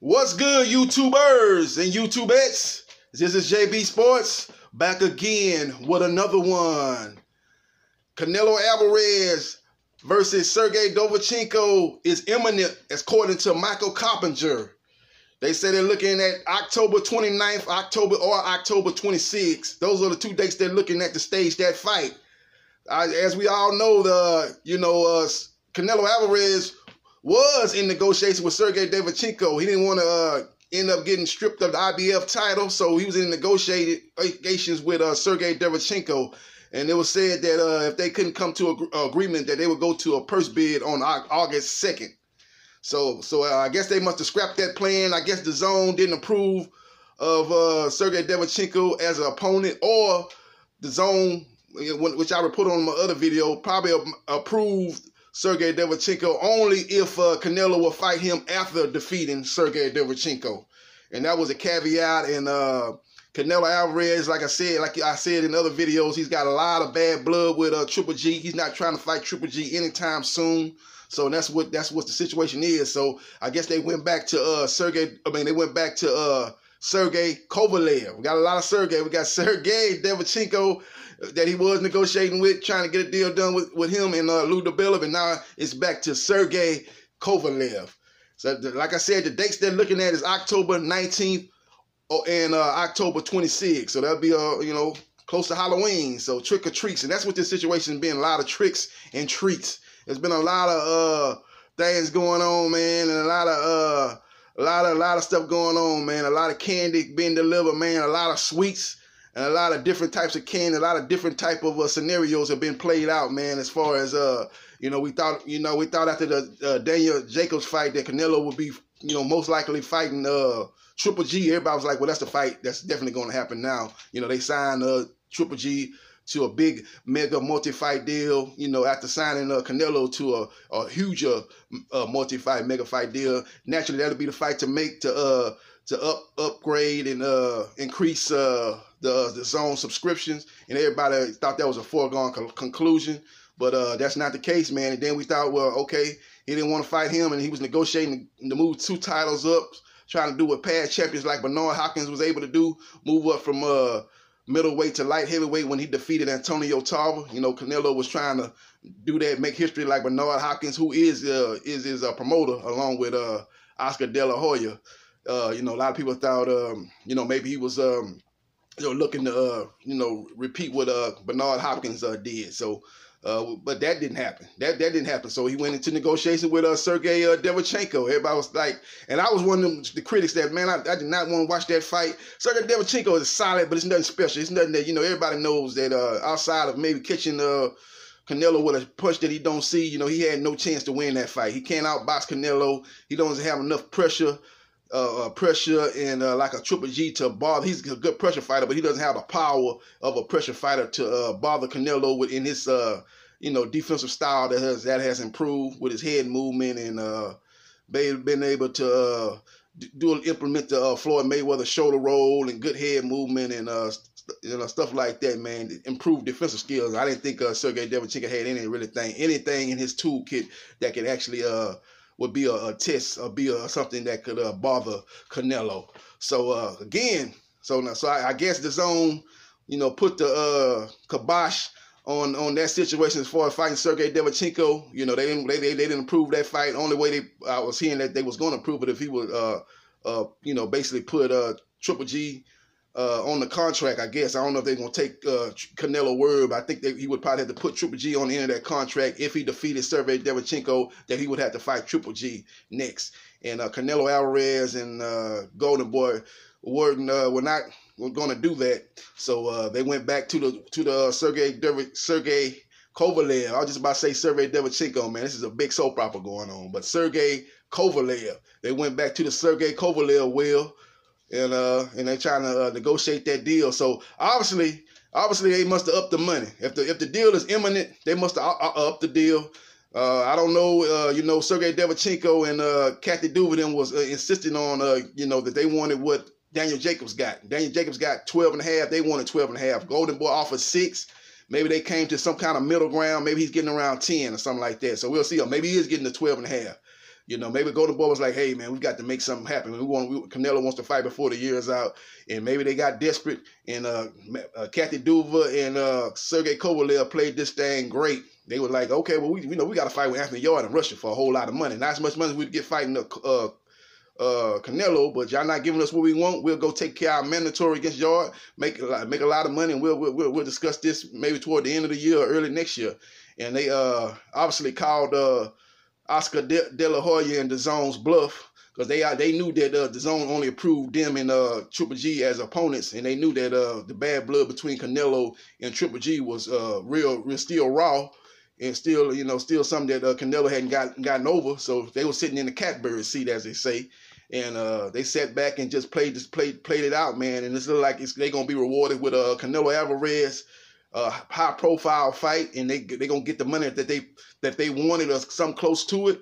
What's good, YouTubers and YouTubettes? This is JB Sports back again with another one. Canelo Alvarez versus Sergey Kovalev is imminent, according to Michael Coppinger. They say they're looking at October 29th, October 26th. Those are the two dates they're looking at to stage that fight. As we all know, Canelo Alvarez was in negotiation with Sergey Kovalev. He didn't want to end up getting stripped of the IBF title, so he was in negotiations with Sergey Kovalev. And it was said that if they couldn't come to an agreement, that they would go to a purse bid on August 2nd. So I guess they must have scrapped that plan. I guess the zone didn't approve of Sergey Kovalev as an opponent, or the zone, which I reported on my other video, probably approved Sergey Kovalev only if Canelo will fight him after defeating Sergey Kovalev. And that was a caveat. And Canelo Alvarez, like I said in other videos, he's got a lot of bad blood with Triple G. He's not trying to fight Triple G anytime soon. So that's what the situation is. So I guess they went back to Sergey Kovalev. We got a lot of Sergey. We got Sergey Kovalev that he was negotiating with, trying to get a deal done with him and Lou DeBella, and now it's back to Sergey Kovalev. So like I said, the dates they're looking at is October 19th and October 26th. So that'll be close to Halloween. So trick or treats, and that's what this situation has been. A lot of tricks and treats. There's been a lot of things going on, man, and a lot of stuff going on, man. A lot of candy being delivered, man. A lot of sweets. And a lot of different types of candy, a lot of different type of scenarios have been played out, man. As far as we thought after the Daniel Jacobs fight that Canelo would be, most likely fighting Triple G. Everybody was like, well, that's the fight that's definitely going to happen now. They signed Triple G to a big mega multi-fight deal. After signing Canelo to a huge multi-fight mega fight deal, naturally that'll be the fight to make to upgrade and increase the zone subscriptions, and everybody thought that was a foregone conclusion, but that's not the case, man. And then we thought, well, okay, he didn't want to fight him, and he was negotiating to move 2 titles up, trying to do what past champions like Bernard Hopkins was able to do, move up from middleweight to light heavyweight when he defeated Antonio Tarver. Canelo was trying to do that, make history like Bernard Hopkins, who is a promoter along with Oscar De La Hoya. A lot of people thought, maybe he was, looking to, repeat what Bernard Hopkins did. So, but that didn't happen. That didn't happen. So he went into negotiation with Sergey Kovalev. Everybody was like, and I was one of the critics that, man, I did not want to watch that fight. Sergey Kovalev is solid, but it's nothing special. It's nothing that, everybody knows that outside of maybe catching Canelo with a punch that he don't see, he had no chance to win that fight. He can't outbox Canelo. He doesn't have enough pressure and like a Triple G to bother. He's a good pressure fighter, but he doesn't have the power of a pressure fighter to bother Canelo within his defensive style that has improved with his head movement and been able to implement the Floyd Mayweather shoulder roll and good head movement and stuff like that, man. Improved defensive skills. I didn't think Sergey Kovalev had anything in his toolkit that could actually would be a test or be something that could bother Canelo. So I guess the zone, put the kibosh on that situation as far as fighting Sergey Kovalev. They didn't approve that fight. Only way I was hearing that they was going to approve it if he would basically put Triple G on the contract, I guess. I don't know if they're going to take Canelo word, but I think he would probably have to put Triple G on the end of that contract if he defeated Sergey Kovalev, that he would have to fight Triple G next. And Canelo Alvarez and Golden Boy were not going to do that. So they went back to the Sergey Kovalev. I was just about to say Sergey Kovalev, man. This is a big soap opera going on. But Sergey Kovalev, they went back to the Sergey Kovalev well. And they're trying to negotiate that deal. So obviously they must have upped the money. If the deal is imminent, they must have upped the deal. I don't know. Sergey Kovalev and Kathy Duvidan was insisting on that they wanted what Daniel Jacobs got. Daniel Jacobs got 12.5. They wanted 12.5. Golden Boy offered 6. Maybe they came to some kind of middle ground. Maybe he's getting around 10 or something like that. So we'll see. Or maybe he is getting to 12.5. You know, maybe Golden Boy was like, hey, man, we got to make something happen. Canelo wants to fight before the year is out. And maybe they got desperate. And Kathy Duva and Sergey Kovalev played this thing great. They were like, okay, well, we got to fight with Anthony Yarde in Russia for a whole lot of money. Not as much money as we'd get fighting Canelo, but y'all not giving us what we want. We'll go take care of our mandatory against Yarde, make a lot of money, and we'll discuss this maybe toward the end of the year or early next year. And they obviously called Oscar De La Hoya and DAZN's bluff, because they knew that DAZN only approved them and Triple G as opponents, and they knew that the bad blood between Canelo and Triple G was real still raw, and still something that Canelo hadn't gotten over. So they were sitting in the catbird seat, as they say, and they sat back and just played it out, man. And it's like they're gonna be rewarded with Canelo Alvarez. High profile fight, and they gonna get the money that they wanted, or something close to it.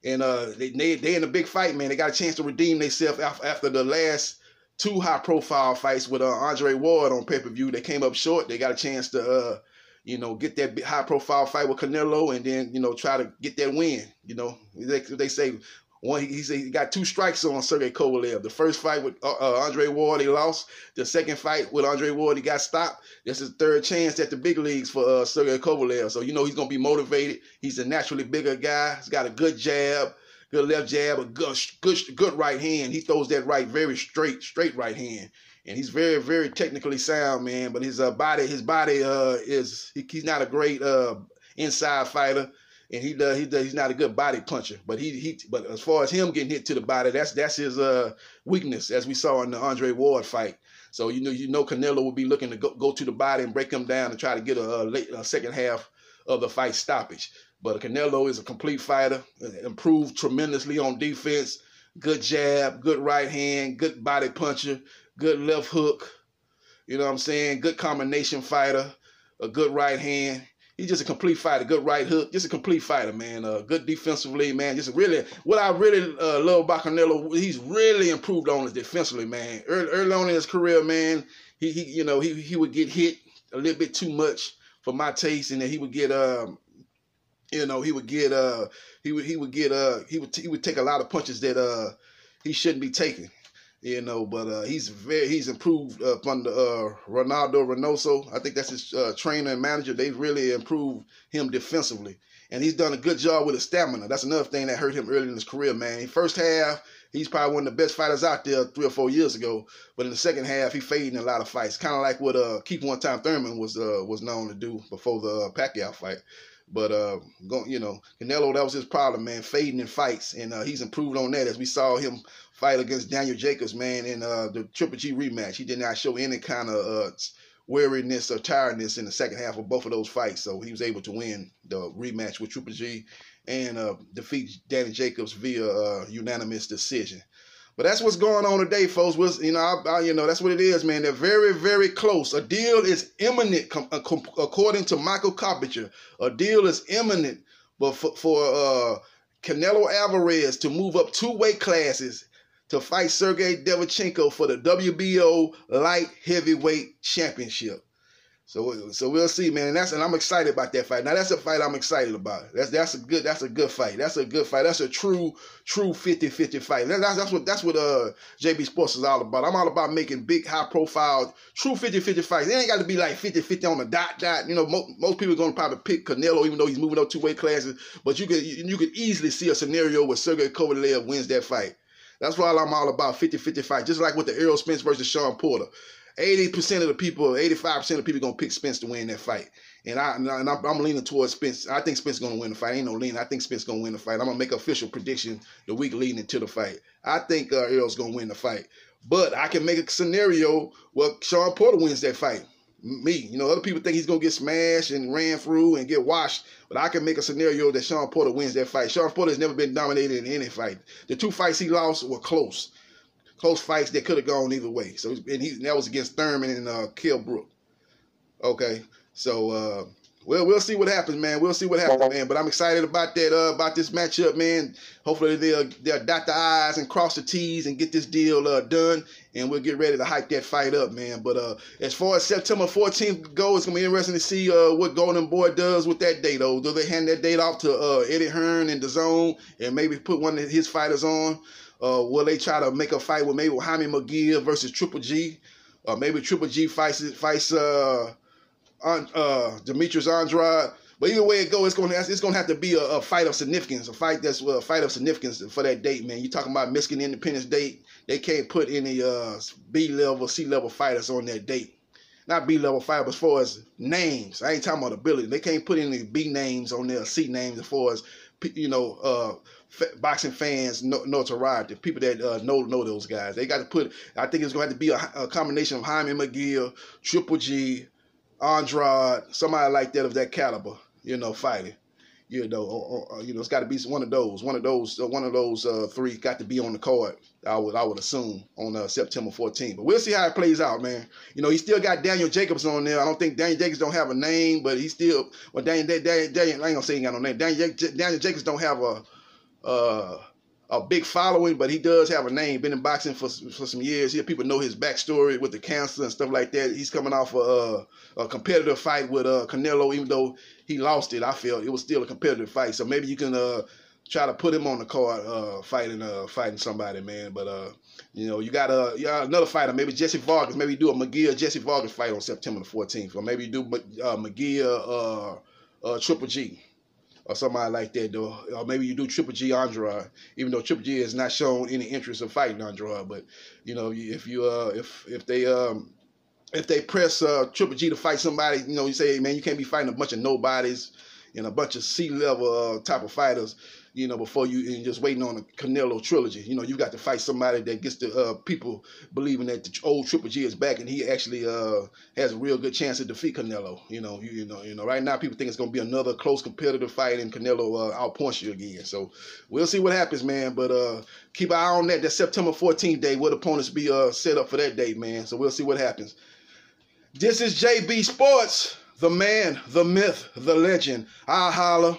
And they in a big fight, man. They got a chance to redeem themselves after the last 2 high profile fights with Andre Ward on pay-per-view. They came up short. They got a chance to get that high profile fight with Canelo, and then try to get that win. They say he got 2 strikes on Sergey Kovalev. The first fight with Andre Ward, he lost. The second fight with Andre Ward, he got stopped. This is 3rd chance at the big leagues for Sergey Kovalev. So he's gonna be motivated. He's a naturally bigger guy. He's got a good jab, good left jab, a good right hand. He throws that right very straight right hand, and he's very, very technically sound, man. But his body is he's not a great inside fighter. And he's not a good body puncher, but but as far as him getting hit to the body, that's his weakness, as we saw in the Andre Ward fight. So Canelo will be looking to go to the body and break him down and try to get a second half of the fight stoppage. But Canelo is a complete fighter, improved tremendously on defense, good jab, good right hand, good body puncher, good left hook. You know what I'm saying? Good combination fighter, a good right hand. He's just a complete fighter, good right hook, just a complete fighter, man. Good defensively, man. Just really, what I really love about Canelo, he's really improved on his defensively, man. Early on in his career, man, he would get hit a little bit too much for my taste, and then he would get he would take a lot of punches that he shouldn't be taking. But he's improved under Ronaldo Reynoso. I think that's his trainer and manager. They've really improved him defensively, and he's done a good job with his stamina. That's another thing that hurt him early in his career, man. In first half, he's probably one of the best fighters out there 3 or 4 years ago, but in the second half, he faded in a lot of fights, kind of like what Keith One Time Thurman was known to do before the Pacquiao fight. But Canelo, that was his problem, man, fading in fights, and he's improved on that, as we saw him fight against Daniel Jacobs, man, in the Triple G rematch. He did not show any kind of weariness or tiredness in the second half of both of those fights, so he was able to win the rematch with Triple G and defeat Danny Jacobs via unanimous decision. But that's what's going on today, folks. That's what it is, man. They're very, very close. A deal is imminent, according to Michael Carpenter. A deal is imminent, but for Canelo Alvarez to move up 2 weight classes to fight Sergey Kovalev for the WBO light heavyweight championship. So we'll see, man. And I'm excited about that fight. Now that's a fight I'm excited about. That's a good fight. That's a good fight. That's a true 50-50 fight. That's what JBsports is all about. I'm all about making big, high profile, true 50-50 fights. It ain't got to be like 50-50 on the dot. Most people are gonna probably pick Canelo, even though he's moving up 2 weight classes. But you could easily see a scenario where Sergey Kovalev wins that fight. That's why I'm all about 50-50 fight. Just like with the Errol Spence versus Sean Porter. 80% of the people, 85% of the people gonna pick Spence to win that fight, and I'm leaning towards Spence. I think Spence gonna win the fight. Ain't no leaning. I think Spence gonna win the fight. I'm gonna make an official prediction the week leading into the fight. I think Errol's gonna win the fight, but I can make a scenario where Sean Porter wins that fight. Other people think he's gonna get smashed and ran through and get washed, but I can make a scenario that Sean Porter wins that fight. Sean Porter has never been dominated in any fight. The 2 fights he lost were close fights that could have gone either way. So that was against Thurman and Kilbrook. Okay, so Well, we'll see what happens, man. We'll see what happens, man. But I'm excited about that, about this matchup, man. Hopefully they'll dot the I's and cross the T's and get this deal done, and we'll get ready to hype that fight up, man. But as far as September 14th goes, it's gonna be interesting to see what Golden Boy does with that date, though. Do they hand that date off to Eddie Hearn and DAZN and maybe put one of his fighters on? Will they try to make a fight with maybe Jaime McGill versus Triple G? Maybe Triple G fights Demetrius Andrade. But either way it goes, it's gonna have to be a fight of significance, a fight of significance for that date, man. You talking about Michigan Independence date? They can't put any B-level, C-level fighters on that date. Not B-level fighters, but as far as names, I ain't talking about ability. They can't put any B names on there, C names, as far as boxing fans notoriety, people that know those guys. They got to put. I think it's going to have to be a combination of Jaime McGill, Triple G, Andrade, somebody like that of that caliber, fighting. It's got to be one of those three got to be on the card. I would assume on September 14th. But we'll see how it plays out, man. He still got Daniel Jacobs on there. I don't think Daniel Jacobs don't have a name, but he still. Well, Daniel I ain't gonna say he ain't got no name. Daniel Jacobs don't have a big following, but he does have a name. Been in boxing for some years. Here, people know his backstory with the cancer and stuff like that. He's coming off a competitive fight with Canelo, even though he lost it. I felt it was still a competitive fight. So maybe you can try to put him on the card, fighting somebody, man. But you got another fighter, maybe Jesse Vargas. Maybe do a McGill Jesse Vargas fight on September the 14th, or maybe do McGill Triple G. Or somebody like that, though. Or maybe you do Triple G Andrade, even though Triple G has not shown any interest in fighting Andrade. But if they press Triple G to fight somebody, you say, hey, man, you can't be fighting a bunch of nobodies and a bunch of C-level type of fighters, before and just waiting on a Canelo trilogy. You got to fight somebody that gets the people believing that the old Triple G is back and he actually has a real good chance to defeat Canelo. Right now people think it's gonna be another close competitive fight and Canelo outpoints you again. So we'll see what happens, man. But keep an eye on that. That September 14th day, what opponents be set up for that date, man. So we'll see what happens. This is JB Sports, the man, the myth, the legend. I'll holler.